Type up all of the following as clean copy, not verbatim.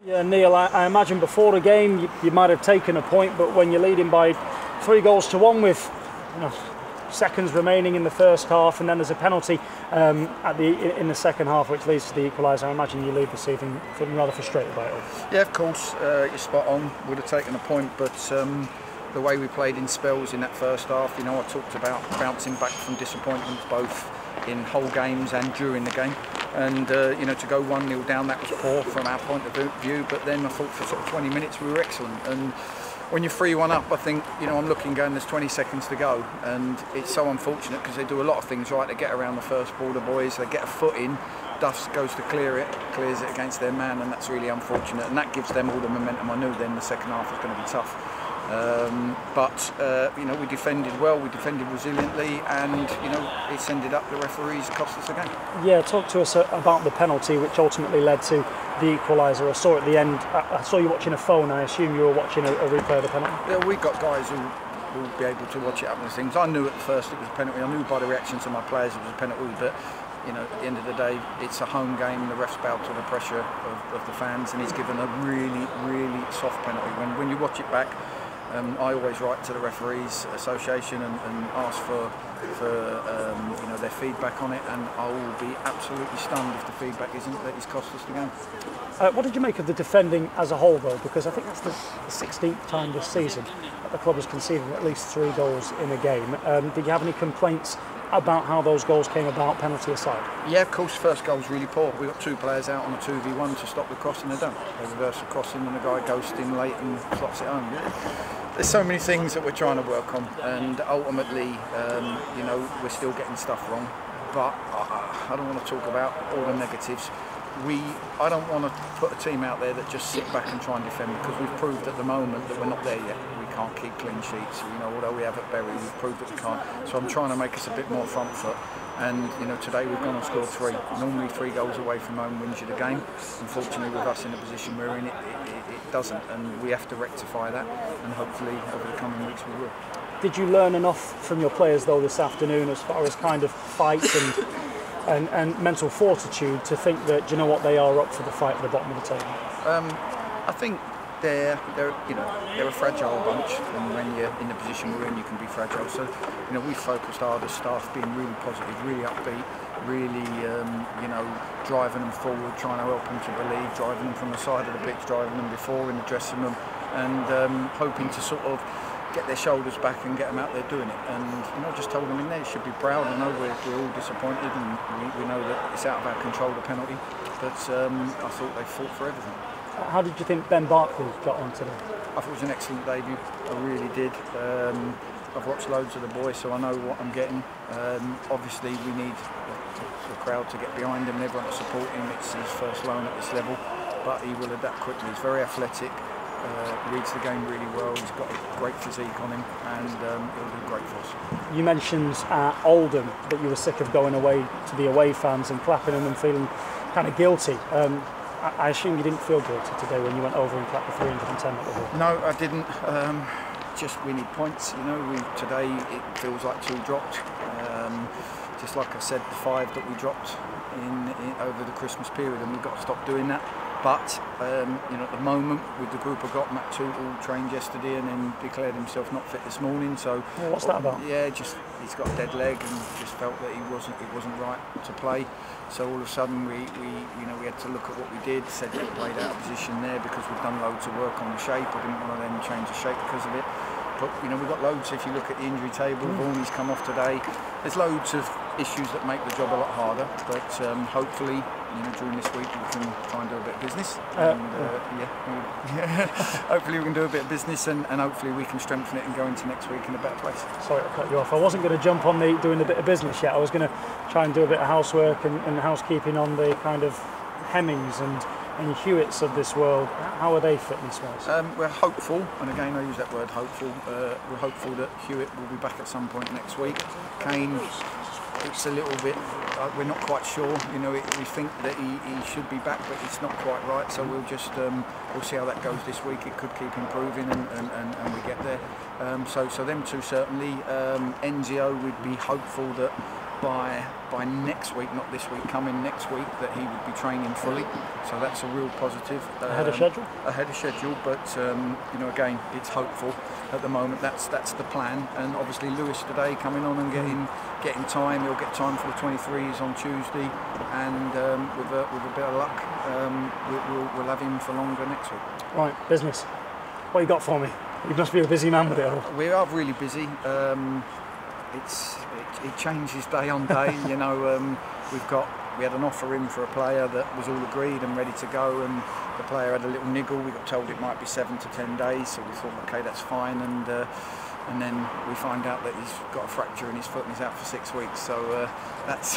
Yeah, Neil, I imagine before the game you might have taken a point, but when you're leading by 3-1 with seconds remaining in the first half, and then there's a penalty in the second half which leads to the equaliser, I imagine you leave this evening feeling rather frustrated by it all. Yeah, of course, you're spot on. Would have taken a point, but the way we played in spells in that first half, I talked about bouncing back from disappointments both in whole games and during the game, and to go 1-0 down, that was poor from our point of view, but then I thought for sort of 20 minutes we were excellent. And when you're 3-1 up, I think, I'm looking going, there's 20 seconds to go, and it's so unfortunate because they do a lot of things right. They get around the first ball, the boys, they get a foot in, Duffs goes to clears it against their man, and that's really unfortunate, and that gives them all the momentum. I knew then the second half was going to be tough. We defended well, we defended resiliently, and it's ended up the referees cost us a game. Yeah, talk to us about the penalty which ultimately led to the equaliser. I saw at the end, I saw you watching a phone, I assume you were watching a replay of the penalty? Yeah, we've got guys who will be able to watch it up and things. I knew at first it was a penalty, I knew by the reactions of my players it was a penalty, but at the end of the day, it's a home game. The ref's bowed to the pressure of the fans, and he's given a really, really soft penalty. When you watch it back, I always write to the Referees Association and ask for their feedback on it, and I will be absolutely stunned if the feedback isn't that he's cost us the game. What did you make of the defending as a whole, though? Because I think that's the 16th time this season that the club has conceded at least 3 goals in a game. Did you have any complaints about how those goals came about, penalty aside? Yeah, of course, first goal was really poor. We got 2 players out on a 2v1 to stop the crossing. They don't. They reverse the crossing and the guy goes in late and slots it home. There's so many things that we're trying to work on, and ultimately, we're still getting stuff wrong. But I don't want to talk about all the negatives. I don't want to put a team out there that just sit back and try and defend, because we've proved at the moment that we're not there yet. We can't keep clean sheets. Although we have at Bury, we've proved that we can't. So I'm trying to make us a bit more front foot. And today we've gone and scored 3. Normally 3 goals away from home wins you the game. Unfortunately, with us in the position we're in, it doesn't, and we have to rectify that. And hopefully, over the coming weeks, we will. Did you learn enough from your players though this afternoon as far as kind of fight and mental fortitude to think that they are up for the fight at the bottom of the table? I think they're a fragile bunch, and when you're in the position we're in, you can be fragile. So we focused hard as staff, being really positive, really upbeat, really driving them forward, trying to help them to believe, driving them from the side of the pitch, driving them before in the dressing room, and hoping to sort of get their shoulders back and get them out there doing it. And I just told them in there, you should be proud. I know we're all disappointed, and we know that it's out of our control, the penalty, but I thought they fought for everything. How did you think Ben Barkley got on today? I thought it was an excellent debut, I really did. I've watched loads of the boys, so I know what I'm getting. Obviously we need the crowd to get behind him and everyone to support him. It's his first loan at this level, but he will adapt quickly. He's very athletic, reads the game really well, he's got a great physique on him, and he'll do great for us. You mentioned at Oldham that you were sick of going away to the away fans and clapping them and feeling kind of guilty. I assume you didn't feel guilty today when you went over and clapped the 310 at the Hall? No, I didn't. Just we need points. Today it feels like 2 dropped. Just like I said, the 5 that we dropped in over the Christmas period, and we've got to stop doing that. But at the moment, with the group I've got, Matt Tootle trained yesterday and then declared himself not fit this morning. So what's that about? Yeah, he's got a dead leg and just felt that it wasn't right to play. So all of a sudden we had to look at what we did. Cedric played out of position there because we've done loads of work on the shape. I didn't want to then change the shape because of it. But we've got loads. If you look at the injury table, Vaughan's come off today. There's loads of issues that make the job a lot harder. But hopefully, during this week we can try and do a bit of business. Hopefully we can do a bit of business, and hopefully we can strengthen it and go into next week in a better place. Sorry to cut you off. I wasn't going to jump on doing a bit of business yet. I was going to try and do a bit of housework and housekeeping on the kind of Hemmings and Hewitts of this world. How are they fitness-wise? We're hopeful, and again I use that word hopeful. We're hopeful that Hewitt will be back at some point next week. Kane, it's a little bit, we're not quite sure. We think that he should be back, but it's not quite right. So we'll just we'll see how that goes this week. It could keep improving, and we get there. So them 2 certainly. Enzio, we'd be hopeful that by next week, not this week, coming next week, that he would be training fully. So that's a real positive. Ahead of schedule? Ahead of schedule, but you know, again, it's hopeful at the moment. That's the plan. And obviously Lewis today coming on and getting time. He'll get time for the 23s on Tuesday, and with a bit of luck, we'll have him for longer next week. Right, business. What you got for me? You must be a busy man with it all. We are really busy. It changes day on day. You know, we had an offer in for a player that was all agreed and ready to go, and the player had a little niggle. We got told it might be 7 to 10 days, so we thought, okay, that's fine. And then we find out that he's got a fracture in his foot and he's out for 6 weeks. So that's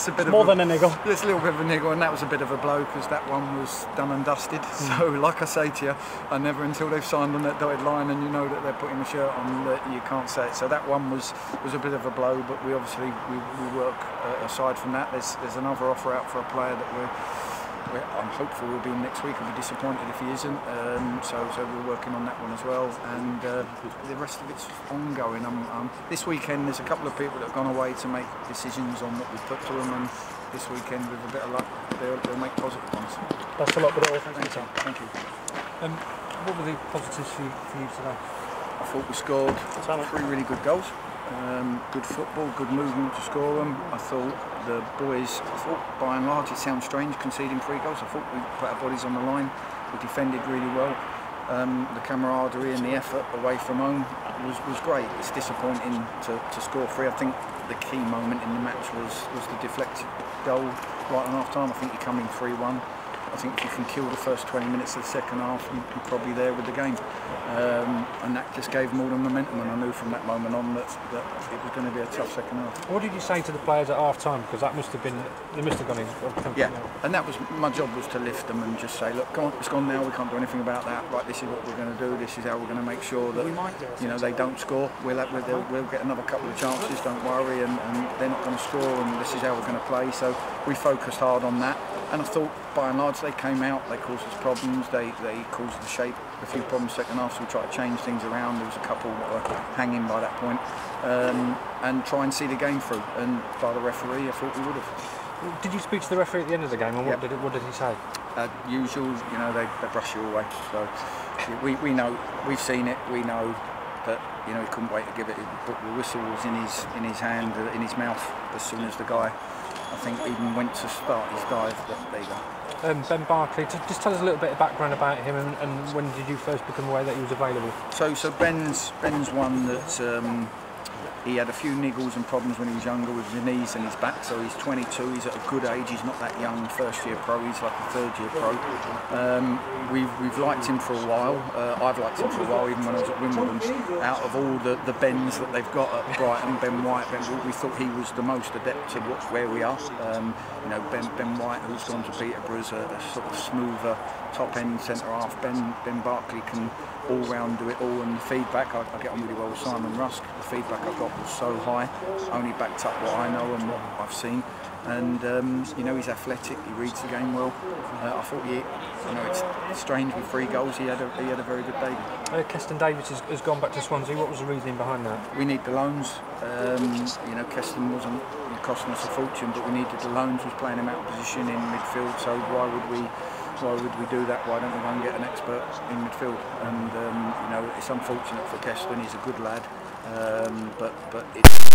a bit more than a niggle. It's a little bit of a niggle, and that was a bit of a blow because that one was done and dusted. So, like I say to you, I never, until they've signed on that dotted line and you know that they're putting the shirt on, that you can't say it. So that one was a bit of a blow, but we obviously we work aside from that. There's another offer out for a player that I'm hopeful will be in next week. I'll be disappointed if he isn't. So we're working on that one as well, and the rest of it's ongoing. This weekend there's a couple of people that have gone away to make decisions on what we put to them, and this weekend with a bit of luck they'll make positive ones. Best of luck with it all. Thank you. What were the positives for you today? I thought we scored 3 really good goals. Good football, good movement to score them. I thought the boys, by and large, it sounds strange conceding 3 goals. I thought we put our bodies on the line. We defended really well. The camaraderie and the effort away from home was great. It's disappointing to score 3. I think the key moment in the match was the deflected goal right on half time. I think you come in 3-1. I think if you can kill the first 20 minutes of the second half, you're probably there with the game. And that just gave them all the momentum, and I knew from that moment on that it was going to be a tough second half. What did you say to the players at half time? Because that must have been, they must have gone in. Yeah, and that was my job, was to lift them and just say, look, come on, it's gone now, we can't do anything about that. Right, this is what we're going to do, this is how we're going to make sure that, you know, they don't score. We'll get another couple of chances, don't worry, and they're not going to score, and this is how we're going to play. So we focused hard on that, and I thought by and large they came out, they caused us problems, they caused the shape a few problems second half, so we tried to change things around. There was a couple that were hanging by that point, and try and see the game through, and by the referee I thought we would have. Did you speak to the referee at the end of the game, and what did he say? Usual, you know, they brush you away, so we know, we've seen it, we know that, you know, he couldn't wait to give it. The whistle was in his hand, in his mouth, as soon as the guy, I think, even went to start his dive. But there you go. Ben Barclay, just tell us a little bit of background about him, and when did you first become aware that he was available? So Ben's one that he had a few niggles and problems when he was younger with his knees and his back. So he's 22, he's at a good age, he's not that young, first year pro, he's like a 3rd year pro. We've liked him for a while. I've liked him for a while, even when I was at Wimbledon. Out of all the Bens that they've got at Brighton, Ben White, we thought he was the most adept to where we are. You know, Ben White, who's gone to Peterborough, is a sort of smoother top end centre half. Ben Barclay can all round do it all, and the feedback, I get on really well with Simon Rusk. The feedback I got was so high, only backed up what I know and what I've seen. And you know, he's athletic, he reads the game well. I thought you know, it's strange with 3 goals, he had a very good day. Keston Davis has gone back to Swansea. What was the reasoning behind that? We need the loans. You know, Keston wasn't costing us a fortune, but we needed the loans. Was playing him out of position in midfield, so why would we do that? Why don't we go and get an expert in midfield? And you know, it's unfortunate for Keston. He's a good lad, but it's